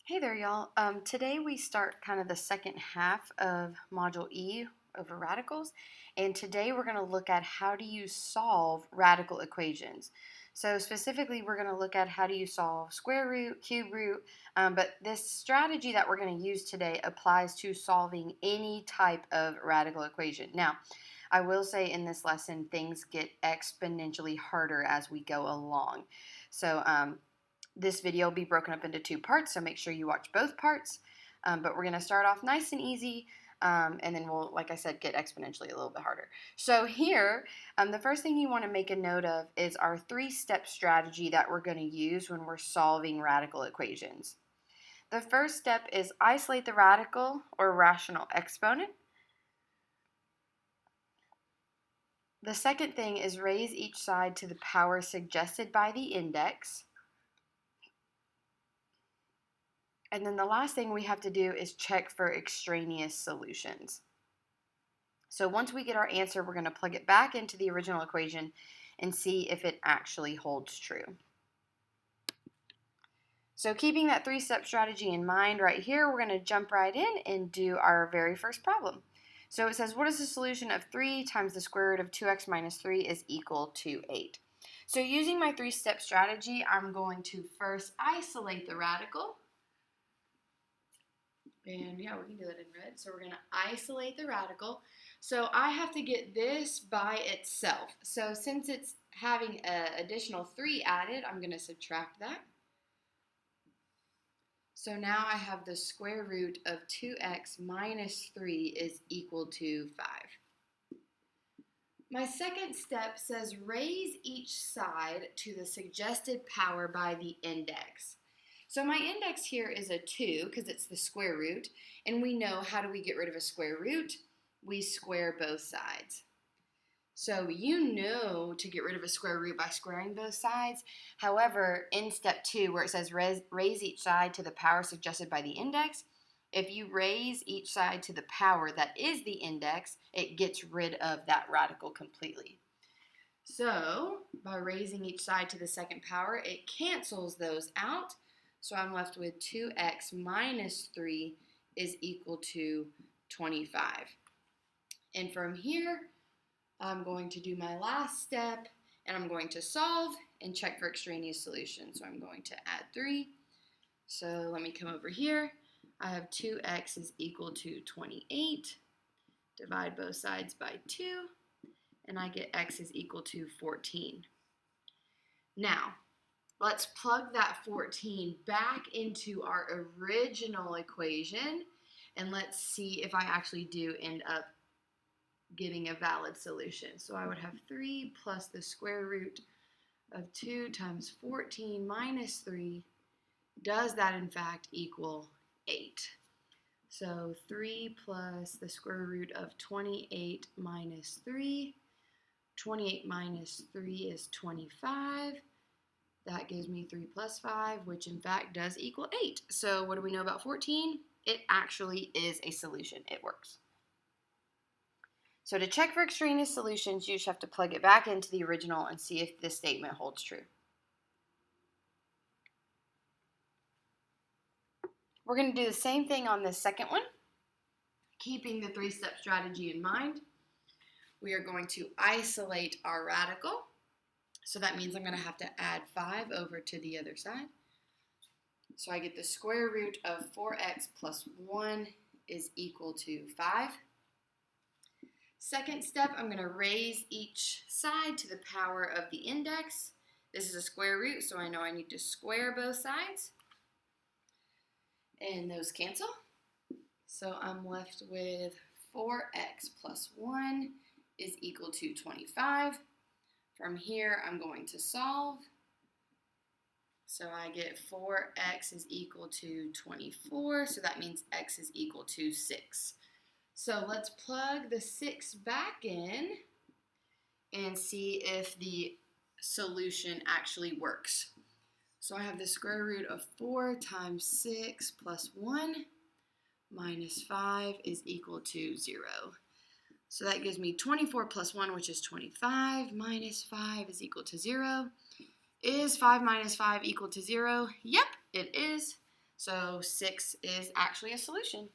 Hey there, y'all. Today we start kind of the second half of Module E over radicals, and today we're going to look at how do you solve radical equations. So specifically, we're going to look at how do you solve square root, cube root, but this strategy that we're going to use today applies to solving any type of radical equation. Now, I will say in this lesson, things get exponentially harder as we go along. So, this video will be broken up into two parts, so make sure you watch both parts. But we're going to start off nice and easy, and then we'll, like I said, get exponentially a little bit harder. So here, the first thing you want to make a note of is our three-step strategy that we're going to use when we're solving radical equations. The first step is isolate the radical or rational exponent. The second thing is raise each side to the power suggested by the index. And then the last thing we have to do is check for extraneous solutions. So once we get our answer, we're going to plug it back into the original equation and see if it actually holds true. So keeping that three-step strategy in mind right here, we're going to jump right in and do our very first problem. So it says, what is the solution of 3 times the square root of 2x minus 3 is equal to 8? So using my three-step strategy, I'm going to first isolate the radical. And yeah, we can do that in red. So we're going to isolate the radical. So I have to get this by itself. So since it's having an additional 3 added, I'm going to subtract that. So now I have the square root of 2x minus 3 is equal to 5. My second step says raise each side to the suggested power by the index. So my index here is a 2 because it's the square root, and we know how do we get rid of a square root? We square both sides. So you know to get rid of a square root by squaring both sides. However, in step 2 where it says raise each side to the power suggested by the index, if you raise each side to the power that is the index, it gets rid of that radical completely. So by raising each side to the second power, it cancels those out. So I'm left with 2x minus 3 is equal to 25. And from here, I'm going to do my last step, and I'm going to solve and check for extraneous solutions. So I'm going to add 3. So let me come over here. I have 2x is equal to 28. Divide both sides by 2, and I get x is equal to 14. Now, let's plug that 14 back into our original equation, and let's see if I actually do end up getting a valid solution. So I would have 3 plus the square root of 2 times 14 minus 3. Does that in fact equal 8? So 3 plus the square root of 28 minus 3. 28 minus 3 is 25. That gives me 3 plus 5, which in fact does equal 8. So what do we know about 14? It actually is a solution. It works. So to check for extraneous solutions, you just have to plug it back into the original and see if this statement holds true. We're going to do the same thing on this second one. Keeping the three-step strategy in mind, we are going to isolate our radical. So that means I'm going to have to add 5 over to the other side. So I get the square root of 4x plus 1 is equal to 5. Second step, I'm going to raise each side to the power of the index. This is a square root, so I know I need to square both sides. And those cancel. So I'm left with 4x plus 1 is equal to 25. From here, I'm going to solve. So I get 4x is equal to 24, so that means x is equal to 6. So let's plug the 6 back in and see if the solution actually works. So I have the square root of 4 times 6 plus 1 minus 5 is equal to 0. So that gives me 24 plus 1, which is 25, minus 5 is equal to 0. Is 5 minus 5 equal to 0? Yep, it is. So 6 is actually a solution.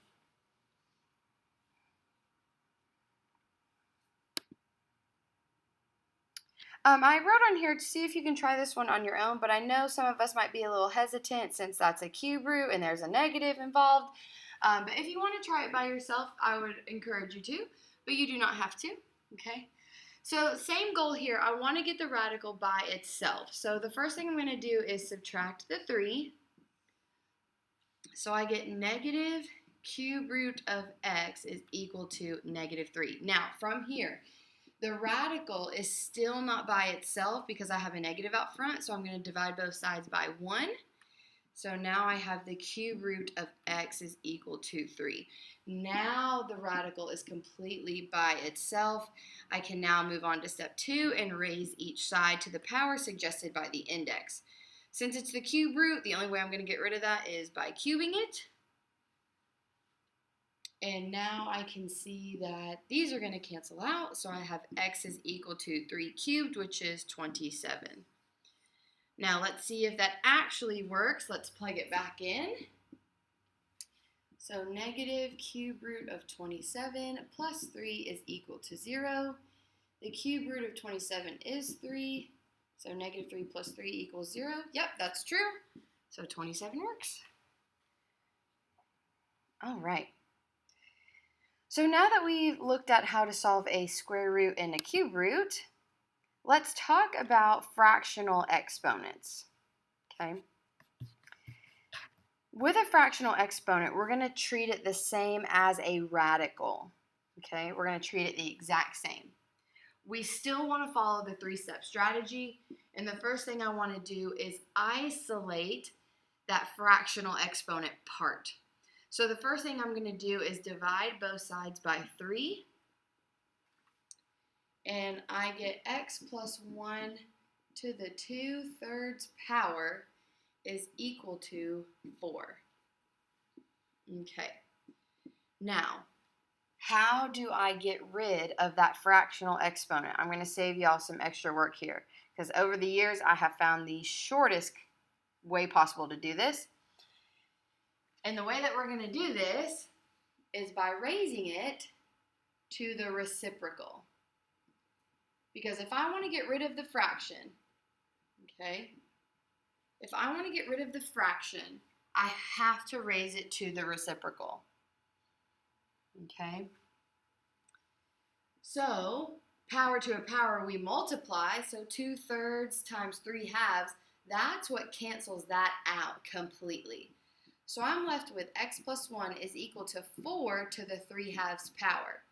I wrote on here to see if you can try this one on your own, but I know some of us might be a little hesitant since that's a cube root and there's a negative involved. But if you want to try it by yourself, I would encourage you to, but you do not have to, okay? So same goal here. I want to get the radical by itself. So the first thing I'm going to do is subtract the 3. So I get negative cube root of x is equal to negative 3. Now, from here, the radical is still not by itself because I have a negative out front, so I'm going to divide both sides by 1. So now I have the cube root of x is equal to 3. Now the radical is completely by itself. I can now move on to step 2 and raise each side to the power suggested by the index. Since it's the cube root, the only way I'm going to get rid of that is by cubing it. And now I can see that these are going to cancel out. So I have x is equal to 3 cubed, which is 27. Now let's see if that actually works. Let's plug it back in. So negative cube root of 27 plus 3 is equal to 0. The cube root of 27 is 3. So negative 3 plus 3 equals 0. Yep, that's true. So 27 works. All right. So now that we've looked at how to solve a square root and a cube root, let's talk about fractional exponents. Okay. With a fractional exponent, we're going to treat it the same as a radical. Okay, we're going to treat it the exact same. We still want to follow the 3-step strategy, and the first thing I want to do is isolate that fractional exponent part. So the first thing I'm going to do is divide both sides by 3, and I get x plus 1 to the 2/3 power is equal to 4. Okay, now, how do I get rid of that fractional exponent? I'm going to save y'all some extra work here, because over the years I have found the shortest way possible to do this. And the way that we're going to do this is by raising it to the reciprocal. Because if I want to get rid of the fraction, okay, if I want to get rid of the fraction, I have to raise it to the reciprocal. Okay? So, power to a power, we multiply. So 2/3 times 3/2, that's what cancels that out completely. So I'm left with x plus 1 is equal to 4 to the 3/2 power.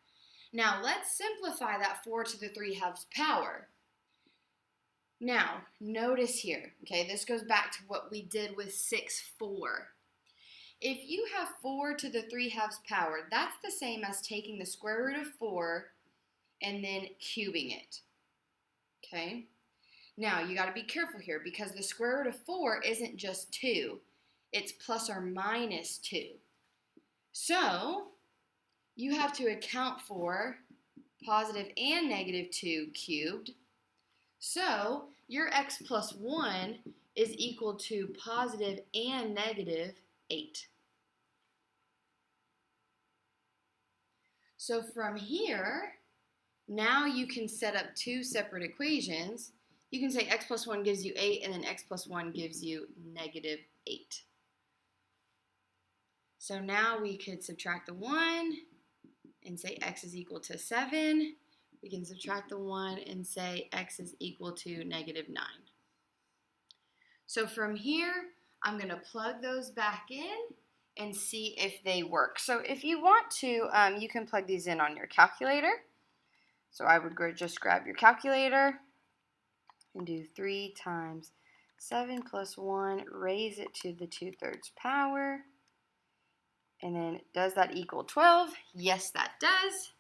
Now let's simplify that 4 to the 3/2 power. Now, notice here, okay, this goes back to what we did with 6/4. If you have 4 to the 3/2 power, that's the same as taking the square root of 4 and then cubing it, okay? Now, you got to be careful here because the square root of 4 isn't just 2. It's plus or minus 2. So, you have to account for positive and negative 2 cubed. So, your x plus 1 is equal to positive and negative 8. So from here, now you can set up two separate equations. You can say x plus 1 gives you 8, and then x plus 1 gives you negative 8. So now we could subtract the 1 and say x is equal to 7. We can subtract the 1 and say x is equal to negative 9. So from here, I'm going to plug those back in and see if they work. So if you want to, you can plug these in on your calculator. So I would just grab your calculator and do 3 times 7 plus 1, raise it to the 2/3 power. And then does that equal 12? Yes, that does.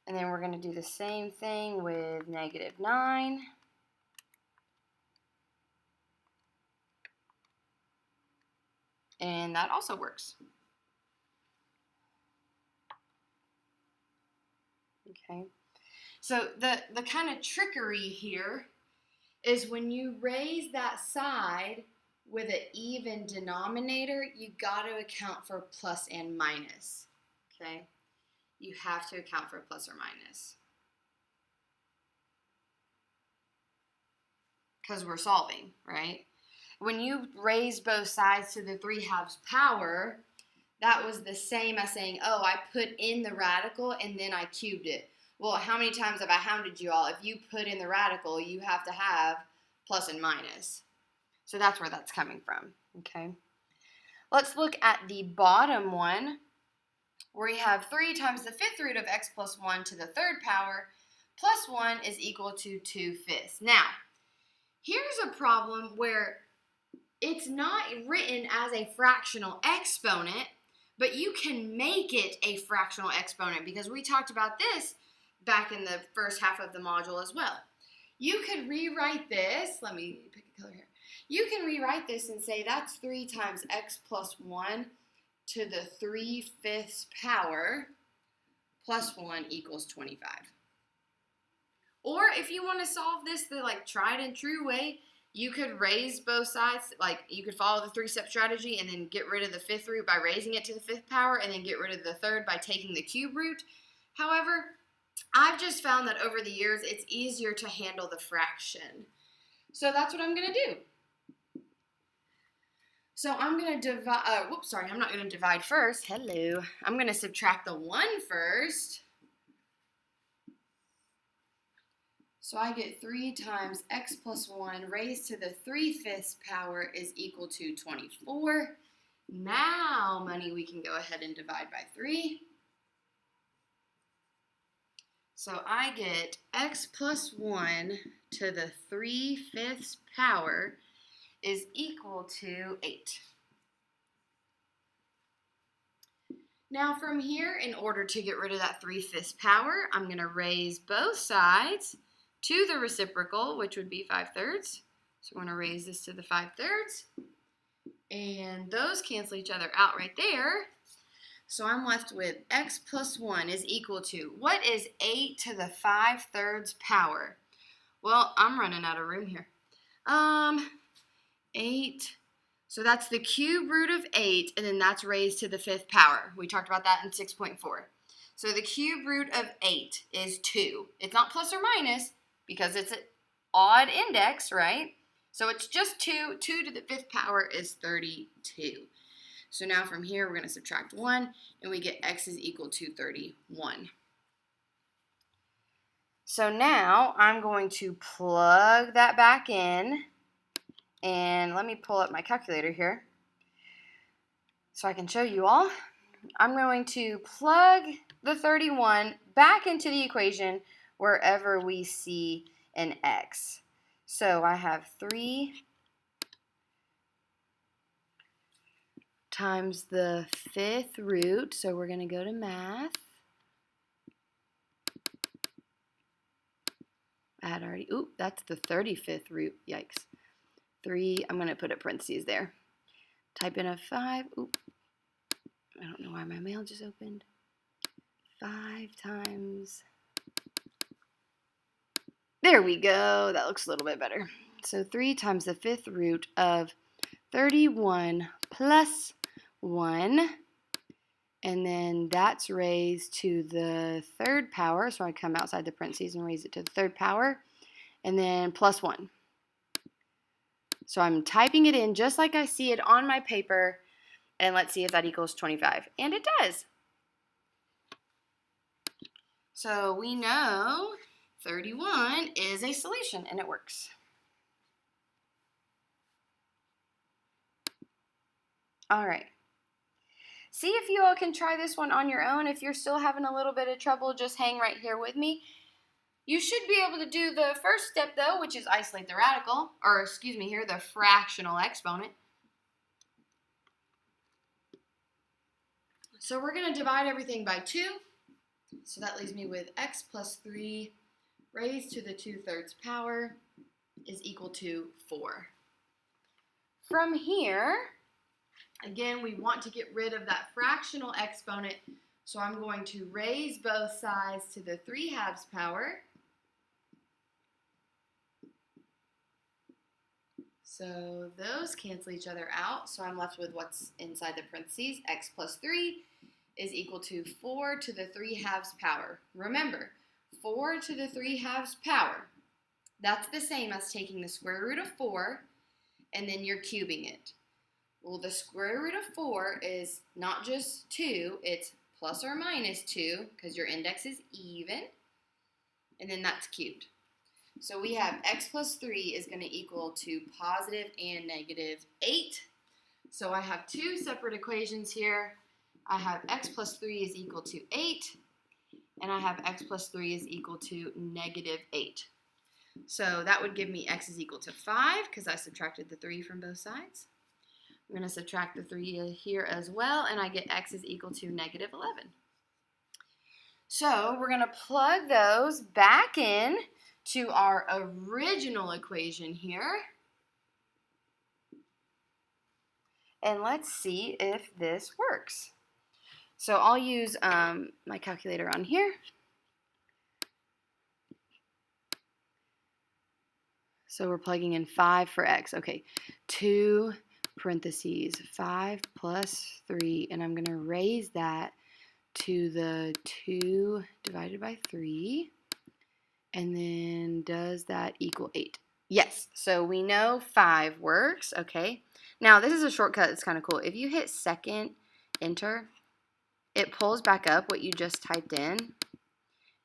And then we're going to do the same thing with negative 9. And that also works. Okay. So the kind of trickery here is when you raise that side with an even denominator, you got to account for plus and minus, okay? You have to account for plus or minus because we're solving, right? When you raise both sides to the 3/2 power, that was the same as saying, oh, I put in the radical and then I cubed it. Well, how many times have I hounded you all? If you put in the radical, you have to have plus and minus. So that's where that's coming from, okay? Let's look at the bottom one, where you have 3 times the 5th root of x plus 1 to the 3rd power plus 1 is equal to 2/5. Now, here's a problem where it's not written as a fractional exponent, but you can make it a fractional exponent because we talked about this back in the first half of the module as well. You could rewrite this. Let me pick a color here. You can rewrite this and say that's 3 times x plus 1 to the 3/5 power plus 1 equals 25. Or if you want to solve this the tried and true way, you could raise both sides. Like you could follow the 3-step strategy and then get rid of the 5th root by raising it to the 5th power and then get rid of the 3rd by taking the cube root. However, I've just found that over the years it's easier to handle the fraction. So that's what I'm going to do. So I'm going to divide, I'm not going to divide first. Hello. I'm going to subtract the 1 first. So I get 3 times x plus 1 raised to the 3/5 power is equal to 24. Now, money, we can go ahead and divide by 3. So I get x plus 1 to the 3/5 power is equal to 8. Now from here, in order to get rid of that 3/5 power, I'm going to raise both sides to the reciprocal, which would be 5/3. So we're going to raise this to the 5/3. And those cancel each other out right there. So I'm left with x plus 1 is equal to, what is 8 to the 5/3 power? Well, I'm running out of room here. 8, so that's the cube root of 8, and then that's raised to the 5th power. We talked about that in 6.4. So the cube root of 8 is 2. It's not plus or minus because it's an odd index, right? So it's just 2. 2 to the 5th power is 32. So now from here, we're going to subtract 1, and we get x is equal to 31. So now I'm going to plug that back in. And let me pull up my calculator here so I can show you all. I'm going to plug the 31 back into the equation wherever we see an x. So I have 3 times the 5th root. So we're going to go to math. I had already, that's the 35th root. Yikes. 3, I'm going to put a parentheses there. Type in a 5. I don't know why my mail just opened. 5 times. There we go. That looks a little bit better. So 3 times the 5th root of 31 plus 1. And then that's raised to the 3rd power. So I come outside the parentheses and raise it to the 3rd power. And then plus 1. So I'm typing it in just like I see it on my paper, and let's see if that equals 25. And it does. So we know 31 is a solution, and it works. All right. See if you all can try this one on your own. If you're still having a little bit of trouble, just hang right here with me. You should be able to do the first step, though, which is isolate the radical, or excuse me here, the fractional exponent. So we're going to divide everything by 2. So that leaves me with x plus 3 raised to the 2/3 power is equal to 4. From here, again, we want to get rid of that fractional exponent. So I'm going to raise both sides to the 3/2 power. So those cancel each other out. So I'm left with what's inside the parentheses. X plus 3 is equal to 4 to the 3/2 power. Remember, 4 to the 3/2 power. That's the same as taking the square root of 4 and then you're cubing it. Well, the square root of 4 is not just 2, it's plus or minus 2 because your index is even, and then that's cubed. So we have x plus 3 is going to equal to positive and negative 8. So I have two separate equations here. I have x plus 3 is equal to 8, and I have x plus 3 is equal to negative 8. So that would give me x is equal to 5 because I subtracted the 3 from both sides. I'm going to subtract the 3 here as well, and I get x is equal to negative 11. So we're going to plug those back in to our original equation here. And let's see if this works. So I'll use my calculator on here. So we're plugging in 5 for x. Okay, 2 parentheses 5 plus 3, and I'm going to raise that to the 2 divided by 3, and then does that equal 8? Yes, so we know 5 works, okay. Now this is a shortcut that's kind of cool. If you hit second enter, it pulls back up what you just typed in,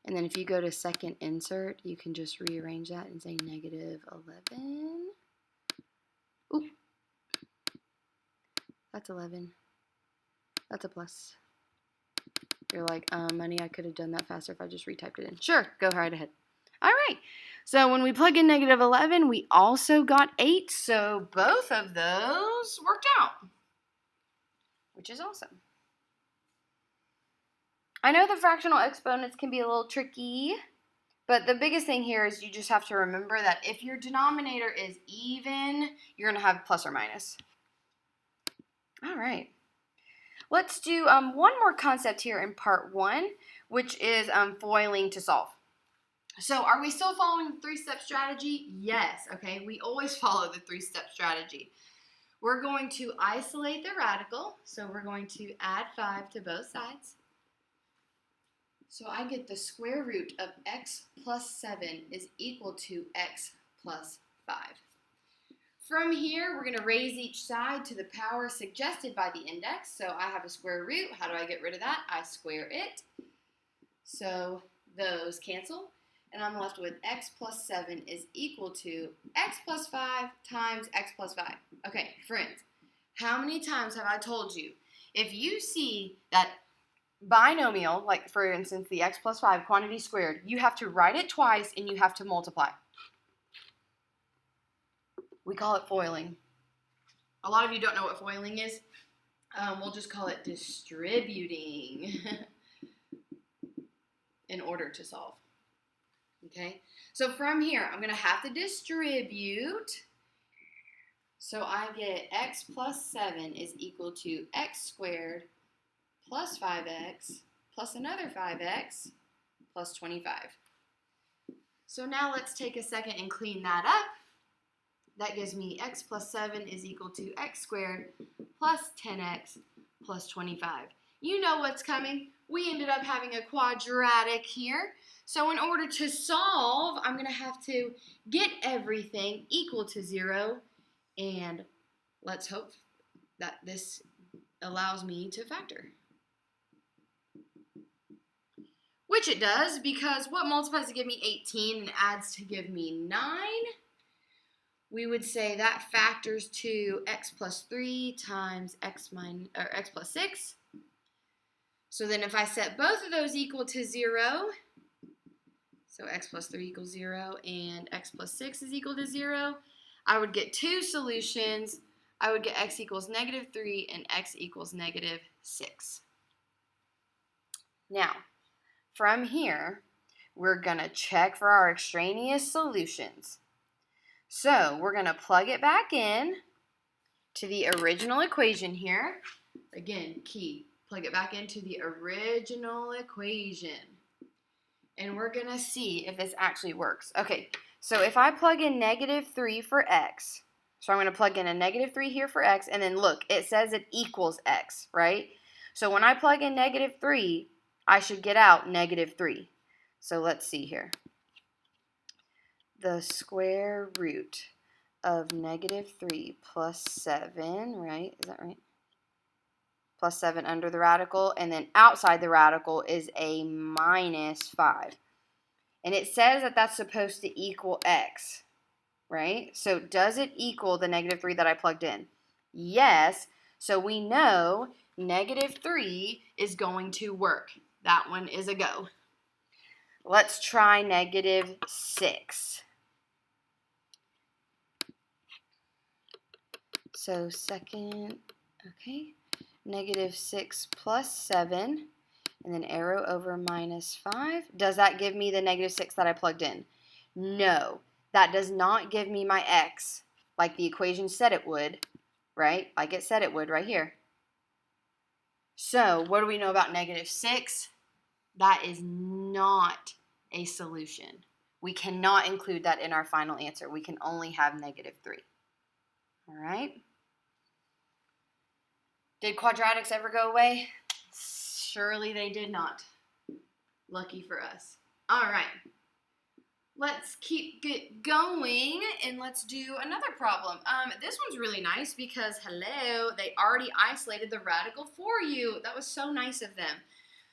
and then if you go to second insert, you can just rearrange that and say negative 11. Oop. That's 11. That's a plus. You're like, money, I could have done that faster if I just retyped it in. Sure, go right ahead. All right, so when we plug in negative 11, we also got 8, so both of those worked out, which is awesome. I know the fractional exponents can be a little tricky, but the biggest thing here is you just have to remember that if your denominator is even, you're going to have plus or minus. All right. Let's do one more concept here in part 1, which is foiling to solve. So are we still following the 3-step strategy? Yes, okay. We always follow the 3-step strategy. We're going to isolate the radical, so we're going to add 5 to both sides. So I get the square root of x plus 7 is equal to x plus 5. From here, we're going to raise each side to the power suggested by the index. So I have a square root. How do I get rid of that? I square it. So those cancel. And I'm left with x plus 7 is equal to x plus 5 times x plus 5. Okay, friends, how many times have I told you, if you see that binomial, like for instance the x plus 5 quantity squared, you have to write it twice and you have to multiply. We call it foiling. A lot of you don't know what foiling is. We'll just call it distributing in order to solve. Okay, so from here, I'm going to have to distribute. So I get x plus 7 is equal to x squared plus 5x plus another 5x plus 25. So now let's take a second and clean that up. That gives me x plus 7 is equal to x squared plus 10x plus 25. You know what's coming. We ended up having a quadratic here. So in order to solve, I'm going to have to get everything equal to 0. And let's hope that this allows me to factor. Which it does, because what multiplies to give me 18 and adds to give me 9? We would say that factors to x plus 3 times x plus 6. So then if I set both of those equal to 0, so x plus 3 equals 0 and x plus 6 is equal to 0, I would get two solutions. I would get x equals negative 3 and x equals negative 6. Now, from here, we're going to check for our extraneous solutions. So we're going to plug it back in to the original equation here. Again, key, plug it back into the original equation. And we're going to see if this actually works. Okay, so if I plug in negative 3 for x, So I'm going to plug in a negative 3 here for x, and then look, it says it equals x, right? So when I plug in negative 3, I should get out negative 3. So let's see here. The square root of negative 3 plus 7, right? Is that right? Plus 7 under the radical, and then outside the radical is a minus 5. And it says that that's supposed to equal x, right? So does it equal the negative 3 that I plugged in? Yes. So we know negative 3 is going to work. That one is a go. Let's try negative 6. So second, okay, negative 6 plus 7, and then arrow over minus 5. Does that give me the negative 6 that I plugged in? No, that does not give me my x like the equation said it would, right? Like it said it would right here. So what do we know about negative 6? That is not a solution. We cannot include that in our final answer. We can only have negative 3. All right? Did quadratics ever go away? Surely they did not. Lucky for us. All right. Let's keep going and let's do another problem. This one's really nice because, hello, they already isolated the radical for you. That was so nice of them.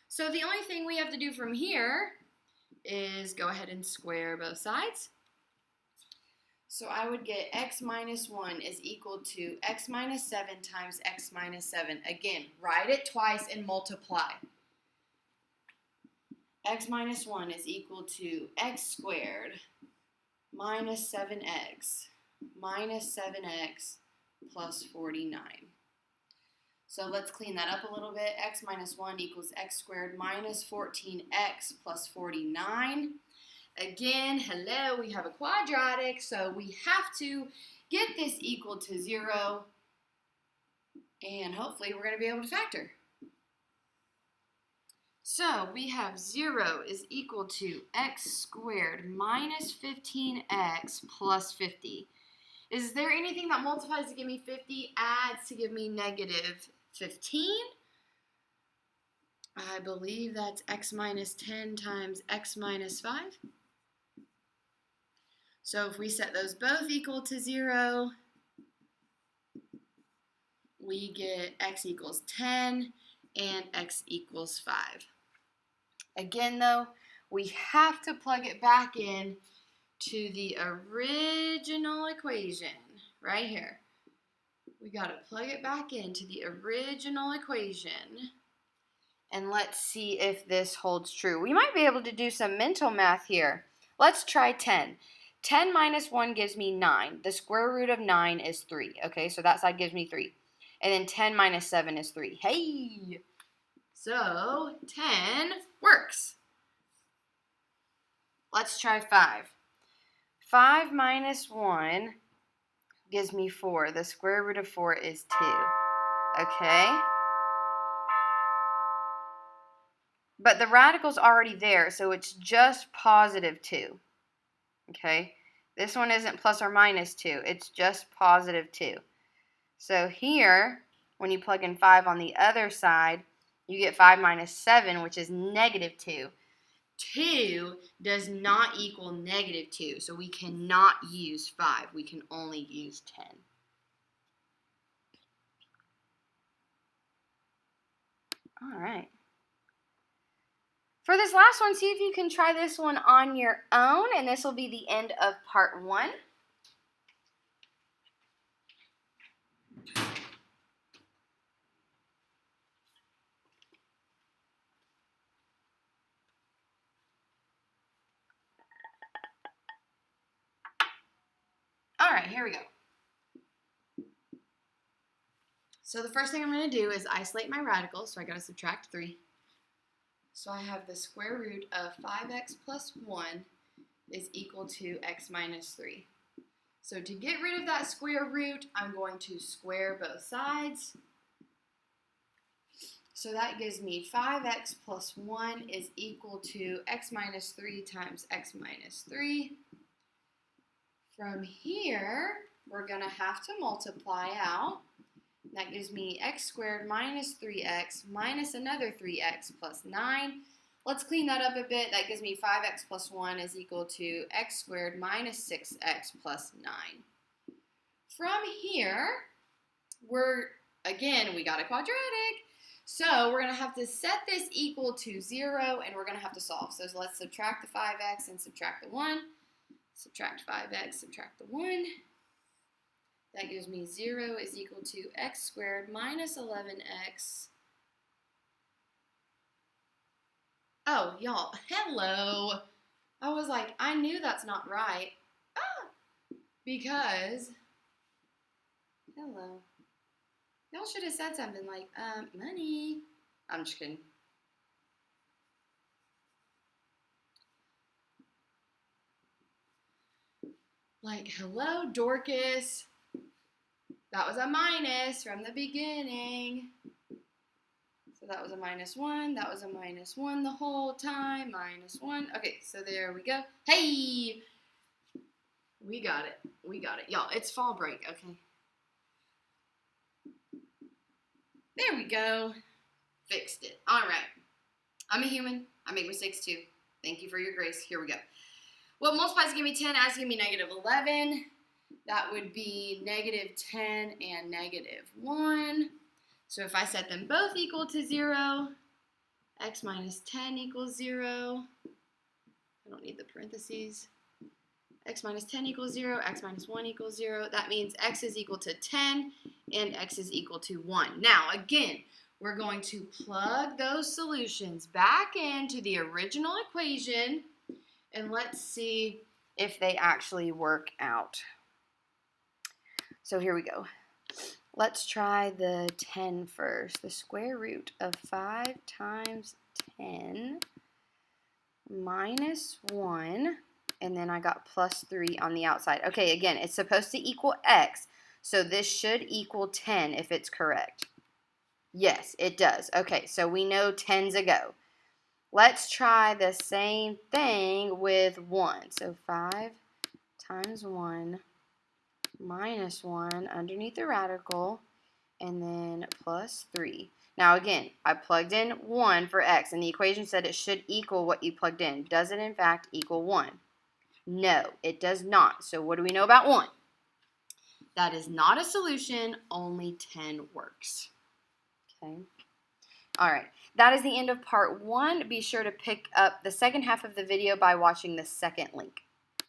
So the only thing we have to do from here is go ahead and square both sides. So I would get x minus 1 is equal to x minus 7 times x minus 7. Again, write it twice and multiply. X minus 1 is equal to x squared minus 7x minus 7x plus 49. So let's clean that up a little bit. X minus 1 equals x squared minus 14x plus 49. Again, hello, we have a quadratic, so we have to get this equal to 0, and hopefully we're going to be able to factor. So we have 0 is equal to x squared minus 15x plus 50. Is there anything that multiplies to give me 50, adds to give me negative 15? I believe that's x minus 10 times x minus 5. So if we set those both equal to 0, we get x equals 10 and x equals 5. Again, though, we have to plug it back in to the original equation right here. We got to plug it back into the original equation, and let's see if this holds true. We might be able to do some mental math here. Let's try 10. 10 minus 1 gives me 9. The square root of 9 is 3. Okay, so that side gives me 3. And then 10 minus 7 is 3. Hey! So 10 works. Let's try 5. 5 minus 1 gives me 4. The square root of 4 is 2. Okay? But the radical's already there, so it's just positive 2. Okay? This one isn't plus or minus 2. It's just positive 2. So here, when you plug in 5 on the other side, you get 5 minus 7, which is negative 2. 2 does not equal negative 2, so we cannot use 5. We can only use 10. All right. For this last one, see if you can try this one on your own, and this will be the end of part 1. All right, here we go. So the first thing I'm going to do is isolate my radicals, so I got to subtract 3. So I have the square root of 5x plus 1 is equal to x minus 3. So to get rid of that square root, I'm going to square both sides. So that gives me 5x plus 1 is equal to x minus 3 times x minus 3. From here, we're going to have to multiply out. That gives me x squared minus 3x minus another 3x plus 9. Let's clean that up a bit. That gives me 5x plus 1 is equal to x squared minus 6x plus 9. From here, we got a quadratic. So we're going to have to set this equal to 0, and we're going to have to solve. So let's subtract the 5x and subtract the 1. Subtract 5x, subtract the 1. That gives me 0 is equal to x squared minus 11x. Oh, y'all, hello. I was like, I knew that's not right. Because, hello. Y'all should have said something like, money. I'm just kidding. Like, hello, Dorcas. That was a minus from the beginning. So that was a minus 1. That was a minus 1 the whole time. Minus 1. Okay, so there we go. Hey! We got it. We got it. Y'all, it's fall break, okay? There we go. Fixed it. All right. I'm a human. I make mistakes too. Thank you for your grace. Here we go. Well, multiplies to give me 10, adds to give me negative 11. That would be negative 10 and negative 1. So if I set them both equal to 0, x minus 10 equals 0. I don't need the parentheses. X minus 10 equals 0, x minus 1 equals 0. That means x is equal to 10 and x is equal to 1. Now, again, we're going to plug those solutions back into the original equation, and let's see if they actually work out. So here we go. Let's try the 10 first. The square root of 5 times 10 minus 1, and then I got plus 3 on the outside. Okay, again, it's supposed to equal x, so this should equal 10 if it's correct. Yes, it does. Okay, so we know 10's a go. Let's try the same thing with 1. So 5 times 1 minus 1 underneath the radical, and then plus 3. Now again, I plugged in 1 for x, and the equation said it should equal what you plugged in. Does it in fact equal 1? No, it does not. So what do we know about 1? That is not a solution, only 10 works. Okay. All right, that is the end of part 1. Be sure to pick up the second half of the video by watching the second link.